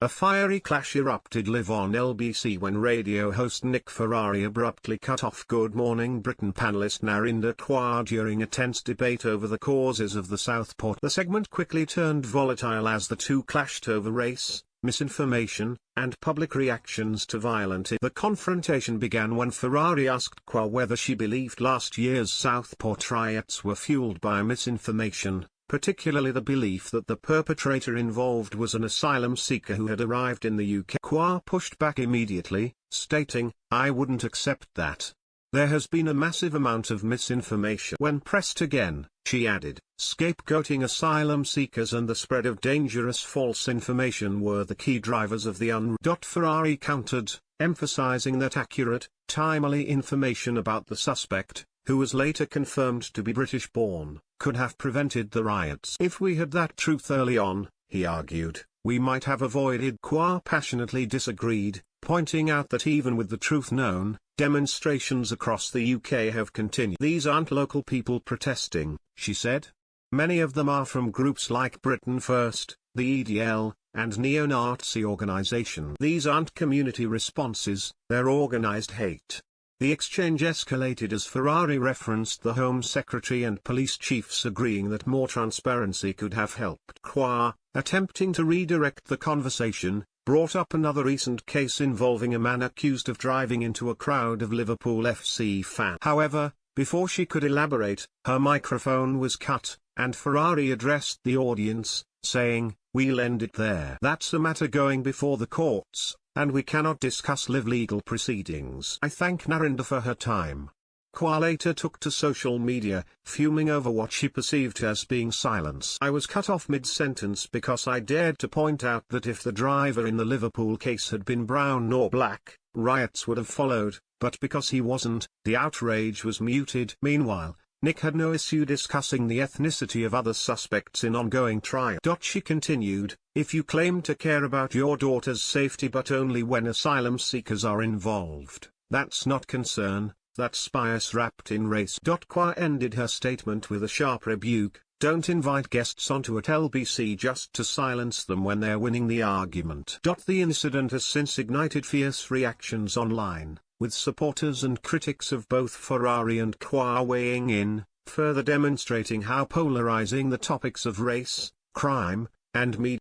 A fiery clash erupted live on LBC when radio host Nick Ferrari abruptly cut off Good Morning Britain panellist Narinder Kaur during a tense debate over the causes of the Southport. The segment quickly turned volatile as the two clashed over race, misinformation, and public reactions to violence. The confrontation began when Ferrari asked Kaur whether she believed last year's Southport riots were fueled by misinformation, particularly the belief that the perpetrator involved was an asylum seeker who had arrived in the UK. Kaur pushed back immediately, stating, "I wouldn't accept that. There has been a massive amount of misinformation." When pressed again, she added, "Scapegoating asylum seekers and the spread of dangerous false information were the key drivers of the unrest." Ferrari countered, emphasizing that accurate, timely information about the suspect, who was later confirmed to be British-born, could have prevented the riots. "If we had that truth early on," he argued, "we might have avoided." Kaur passionately disagreed, pointing out that even with the truth known, demonstrations across the UK have continued. "These aren't local people protesting," she said. "Many of them are from groups like Britain First, the EDL, and neo-Nazi organisations. These aren't community responses, they're organised hate." The exchange escalated as Ferrari referenced the Home Secretary and police chiefs agreeing that more transparency could have helped. Kaur, attempting to redirect the conversation, brought up another recent case involving a man accused of driving into a crowd of Liverpool FC fans. However, before she could elaborate, her microphone was cut, and Ferrari addressed the audience, saying, "We'll end it there. That's a matter going before the courts, and we cannot discuss live legal proceedings." I thank Narinder for her time. Kaur later took to social media, fuming over what she perceived as being silence. "I was cut off mid-sentence because I dared to point out that if the driver in the Liverpool case had been brown or black, riots would have followed, but because he wasn't, the outrage was muted." Meanwhile, Nick had no issue discussing the ethnicity of other suspects in ongoing trial. She continued, "If you claim to care about your daughter's safety but only when asylum seekers are involved, that's not concern, that's bias wrapped in race." Kaur ended her statement with a sharp rebuke, "Don't invite guests onto at LBC just to silence them when they're winning the argument." The incident has since ignited fierce reactions online, with supporters and critics of both Ferrari and Kaur weighing in, further demonstrating how polarizing the topics of race, crime, and media